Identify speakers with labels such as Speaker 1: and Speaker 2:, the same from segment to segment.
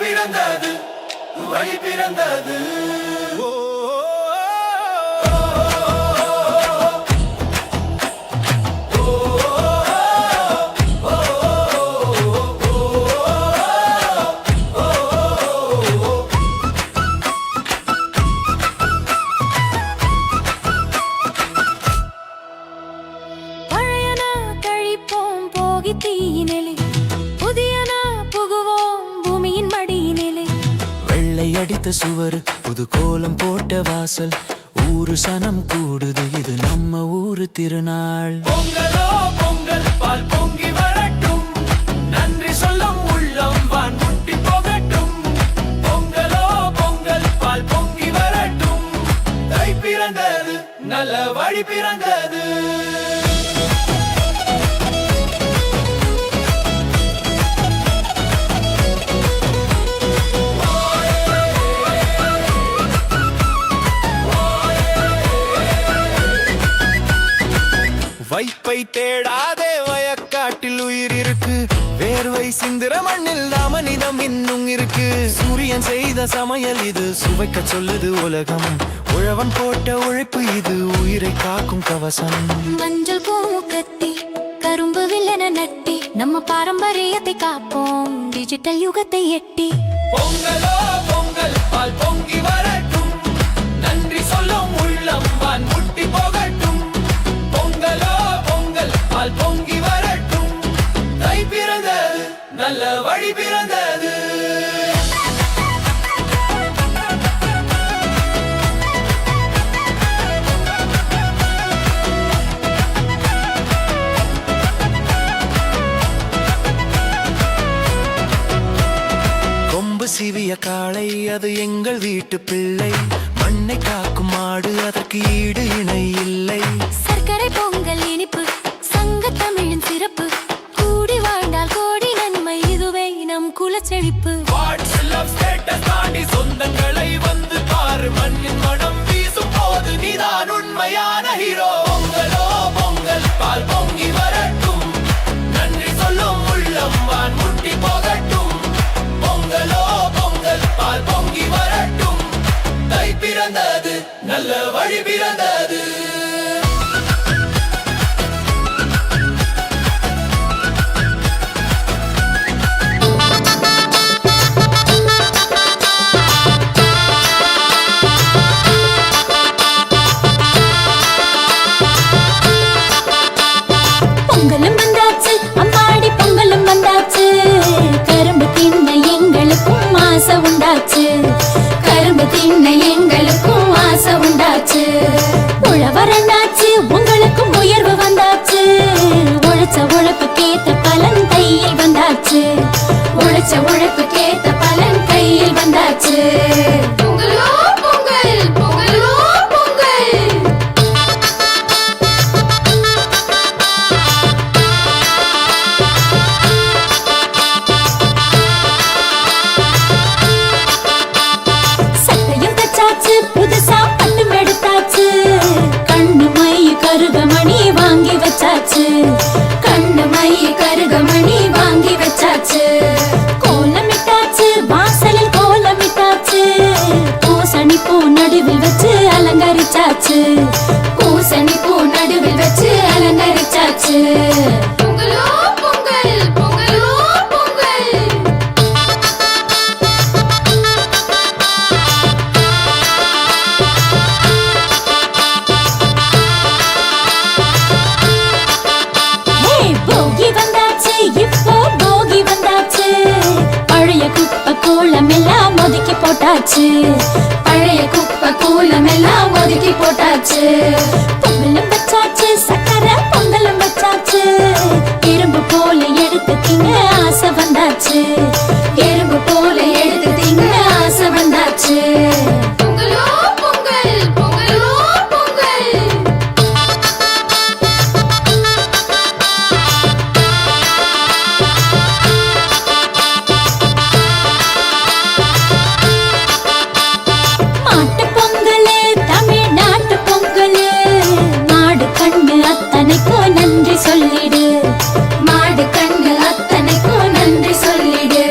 Speaker 1: பிறந்தது வழி பிறந்தது.
Speaker 2: அடித்த சுவர் புது கோலம் போட்ட வாசல் ஊரு சனம் கூடுது இது நம்ம ஊரு திருநாள்.
Speaker 1: பொங்கலோ பொங்கல் பால் பொங்கி வரட்டும் நன்றி சொல்லும் உள்ளம் வான் முட்டி போகட்டும். பொங்கலோ பொங்கல் பால் பொங்கி வரட்டும் தை பிறந்தது நல்ல வழி பிறந்தது. வைப்பை தேடாதே வயக்காட்டில் உயிர் இருக்கு வேர்வை சிந்திர மண்ணில் மனிதம் இன்னும் இருக்கு. சூரியன் செய்த சமையல் இது சுவைக்க சொல்லுது உலகம். உழவன் போட்ட உழைப்பு இது உயிரை காக்கும் கவசம்.
Speaker 3: மஞ்சள் பூ கட்டி கரும்பு வில்லன நட்டி நம்ம பாரம்பரியத்தை காப்போம் டிஜிட்டல் யுகத்தை எட்டி.
Speaker 1: பொங்கலோ பொங்கல் பால் பொங்கி வரட்டும் நன்றி சொல்லும் உள்ளம் வான் முட்டி போகட்டும். பொங்கலோ பொங்கல் பால் பொங்கி வரட்டும் தை பிறந்தது நல்ல வழி பிறந்தது.
Speaker 2: கொம்பு சிவிய காளை அது எங்கள் வீட்டு பிள்ளை. மண்ணை காக்கும் மாடு அதற்கு ஈடு இணை இல்லை.
Speaker 3: சர்க்கரை பொங்கல் இனிப்பு சங்க தமிழின் சிறப்பு கூடி வாழ்ந்தால் கோடி நன்மை இதுவே நம் குலச்செழிப்பு.
Speaker 1: சொந்தங்களை வந்து பாரு மண்ணின் மனம் வீசும் போது நீதான் உண்மையான ஹீரோ. பொங்கலோ பொங்கல் பால் பொங்கி வரட்டும் நன்றி சொல்லும் உள்ளம் வான் முட்டி போகட்டும். பொங்கலோ பொங்கல் பால் பொங்கி வரட்டும் தை பிறந்தது நல்ல வழி பிறந்தது.
Speaker 3: பொங்கலும் வந்தாச்சு அம்மாடி பொங்கலும் வந்தாச்சு கரும்பு தின்ன எங்களுக்கும் ஆசை உண்டாச்சு. கரும்பு தின்ன எங்களுக்கும் ஆசை உண்டாச்சு. உழவரண்டாச்சு உங்களுக்கும் உயர்வு வந்தாச்சு. உழைச்ச உழைப்புக்கேத்த பலன் கையில் வந்தாச்சு. உழைச்ச உழைப்புக்கேத்த பலன் கையில் வந்தாச்சு. பொங்கலோ பொங்கல் பொங்கலோ பொங்கல். புதுசா பட்டும் எடுத்தாச்சு. கண்ணு மை கருகமணி வாங்கி வச்சாச்சு. கண்ணு மை கருகமணி வாங்கி வச்சாச்சு. கோலமிட்டாச்சு வாசலில் கோலமிட்டாச்சு. பூசணி பூ நடுவில் வச்சு அலங்கரிச்சாச்சு. பூசணி பூ நடுவில் வச்சு அலங்கரிச்சாச்சு. பொங்கலோ பொங்கல் பொங்கலோ பொங்கல். இப்போ போகி வந்தாச்சு. பழைய குப்பை கூலம் எல்லாம் ஒதுக்கி போட்டாச்சு. பழைய குப்பை கூலம் எல்லாம் ஒதுக்கி போட்டாச்சு. பொங்கலும் வச்சாச்சு சக்கரை பொங்கலும் வச்சாச்சு. எறும்பு போல எடுத்து திங்க ஆசை வந்தாச்சு. எறும்பு போல எடுத்து திங்க ஆசை வந்தாச்சு. பொங்கலோ பொங்கல் பொங்கலோ பொங்கல். நன்றி சொல்லிடு. மாடு கண்ணு அத்தனைக்கும் நன்றி சொல்லிடு.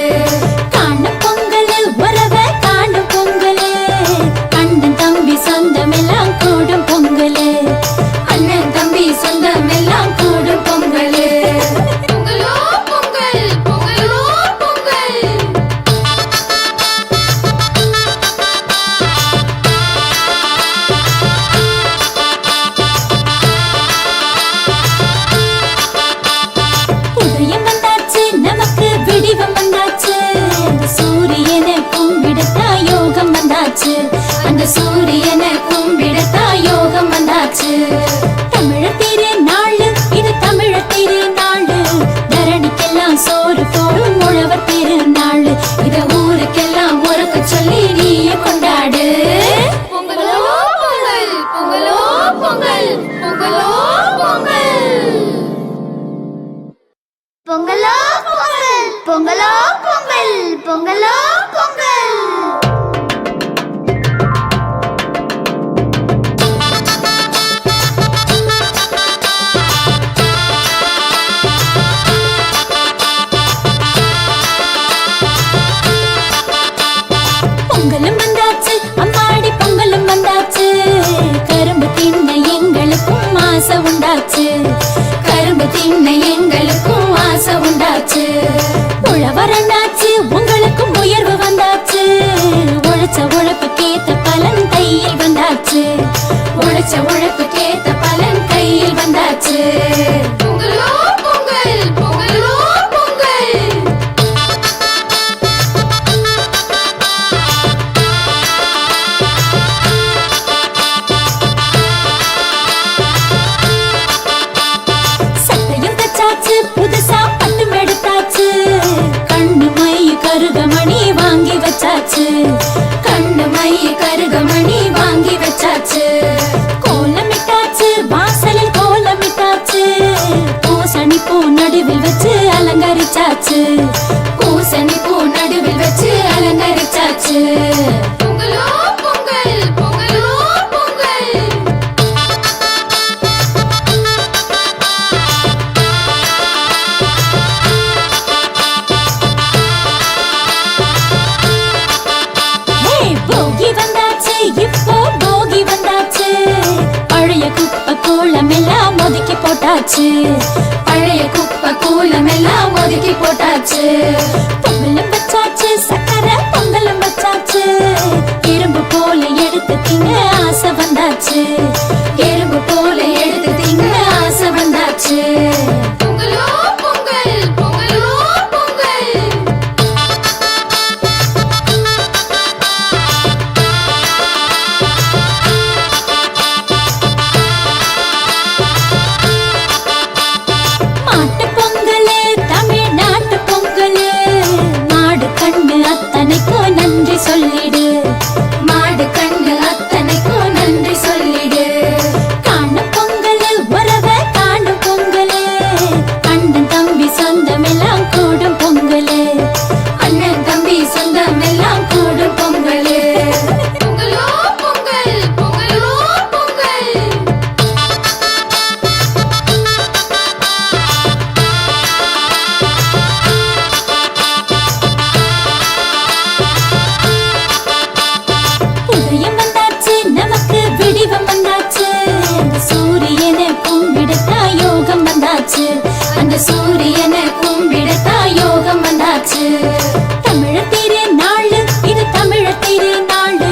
Speaker 3: தின்ன எங்களுக்கும் ஆசை உண்டாச்சு. உழவரண்டாச்சு உங்களுக்கும் உயர்வு வந்தாச்சு. உழைச்ச உழைப்புக்கேத்த பலன் கையில் வந்தாச்சு. உழைச்ச உழைப்புக்கேத்த பலன் கையில் வந்தாச்சு. பொங்கலோ பொங்கல் பொங்கலோ பொங்கல். சட்டையும் தச்சாச்சு புதுசா பட்டும் எடுத்தாச்சு. கண்ணு மை கருகமணி வாங்கி வச்சாச்சு. கண்ணு மை கருகமணி வாங்கி வச்சாச்சு. கோலமிட்டாச்சு வாசலில் கோலமிட்டாச்சு. பூசணி பூ நடுவில் வச்சு அலங்கரிச்சாச்சு. பூசணி பூ நடுவில் வச்சு அலங்கரிச்சாச்சு. பொங்கலோ பொங்கல் பொங்கலோ பொங்கல். போகி வந்தாச்சு இப்போ போகி வந்தாச்சு. பழைய குப்பை கூளம் எல்லாம் ஒதுக்கி போட்டாச்சு. பழைய குப்பை கூளம் எல்லாம் ஒதுக்கி போட்டாச்சு. பொங்கலும் வச்சாச்சு சக்கரை பொங்கலும் வச்சாச்சு. எறும்பு போல எடுத்து திங்க ஆசை வந்தாச்சு. எறும்பு போல எடுத்து திங்க ஆசை வந்தாச்சு. பொங்கலோ பொங்கல் பொங்கலோ பொங்கல். மாட்டு பொங்கலே தமிழ்நாட்டு பொங்கலே. மாடு கண்ணு அத்தனைக்கும் நன்றி சொல்லிடு. மாடு கண்ணு அத்தனைக்கும் நன்றி சொல்லிடு. காணும் பொங்கலு உறவ காணும் பொங்கலு. அண்ணன் தம்பி சொந்தம் எல்லாம் கூடும் பொங்கலு. அண்ணன் தம்பி சொந்தம் எல்லாம் கூடும் பொங்கலு. பொங்கலோ பொங்கல் பொங்கலோ பொங்கல். உதயம் வந்தாச்சு நமக்கு விடிவம் வந்தாச்சு. அந்த சூரியனை கும்பிடத்தா யோகம் வந்தாச்சு. அந்த சூரியனை கும்பிடத்தா யோகம் வந்தாச்சு. தமிழர் திருநாளு இது தமிழர் திருநாளு.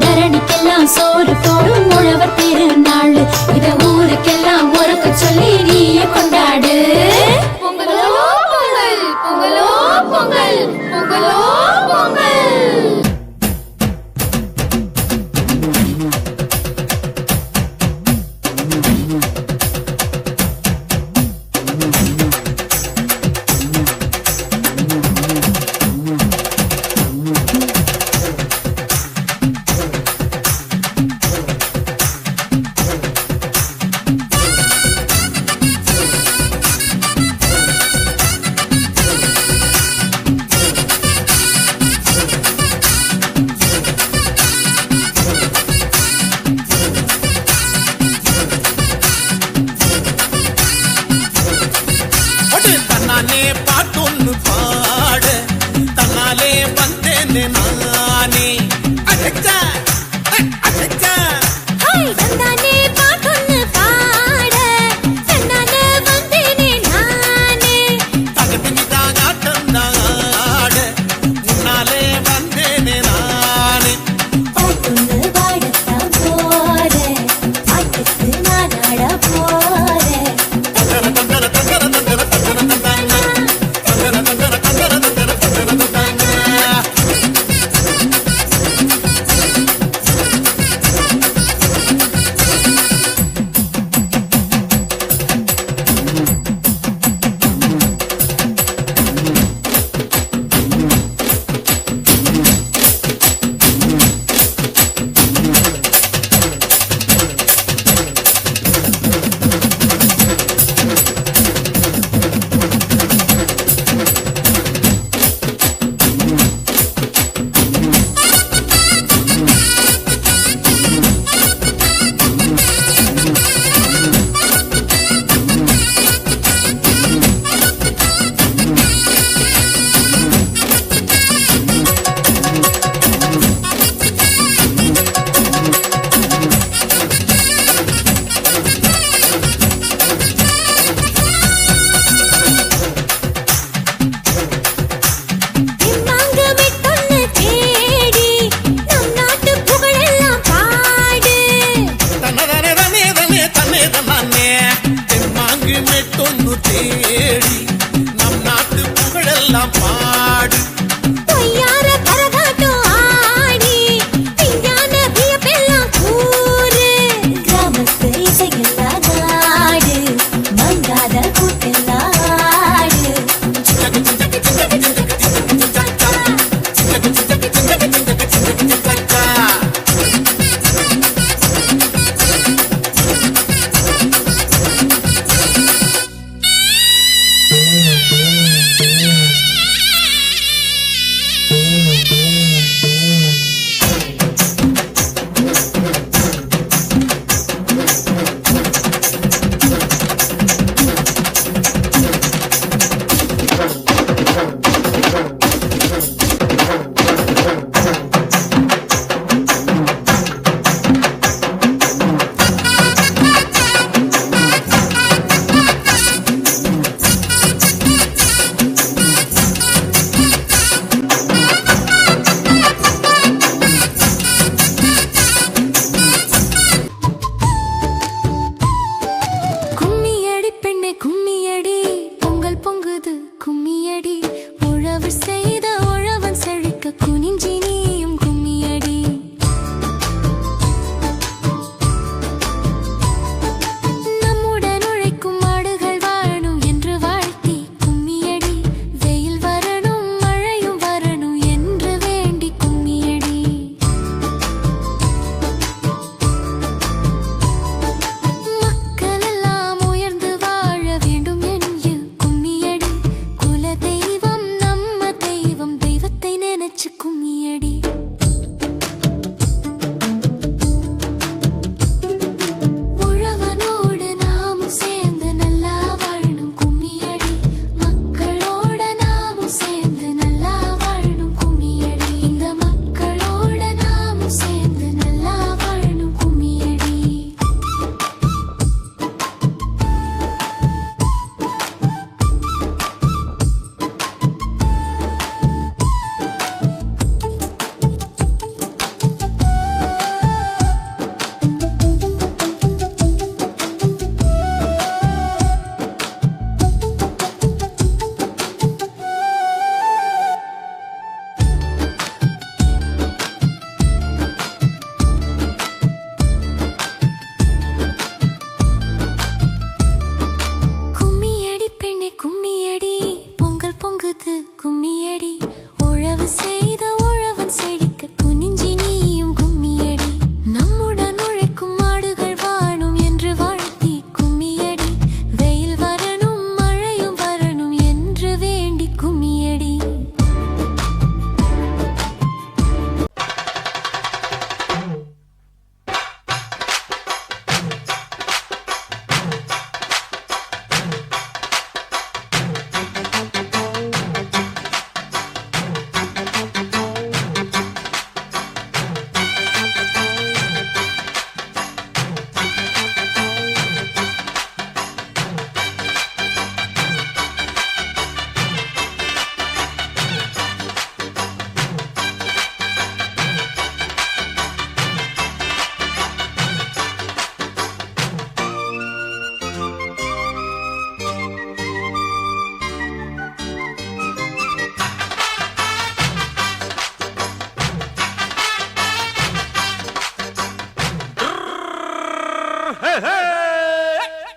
Speaker 3: தரணிக்கெல்லாம் சோறு போடும் உழவர் திருநாளு. இத ஊருக்கெல்லாம் உறக்க சொல்லி நீயே கொண்டாடு. பொங்கலோ பொங்கல் பொங்கலோ பொங்கல் பொங்கலோ பொங்கல்.
Speaker 1: ஒடு தன்னாலே பாட்டொன்னு பாட தன்னாலே வந்தேன் நானே. அடச்சா அடச்சா
Speaker 3: ஹாய் வந்தானே பாட்டொன்னு பாட. தன்னாலே வந்தேனே நானே.
Speaker 1: தகதினி தாகாட்டம் தாட முன்னாலே வந்தேன் நானே.
Speaker 3: பாட்டொன்னு பாடத்தான் போறேன். பாட்டுக்கு நான் ஆட போறேன்.
Speaker 1: தங்கர தங்கர தங்கர தங்கர தங்கர தங்கர தங்கர தங்கர தங்கர தங்கர தங்கர தங்கர.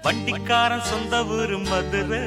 Speaker 4: வண்டிக்காரன் சொந்த ஊரு மதுரை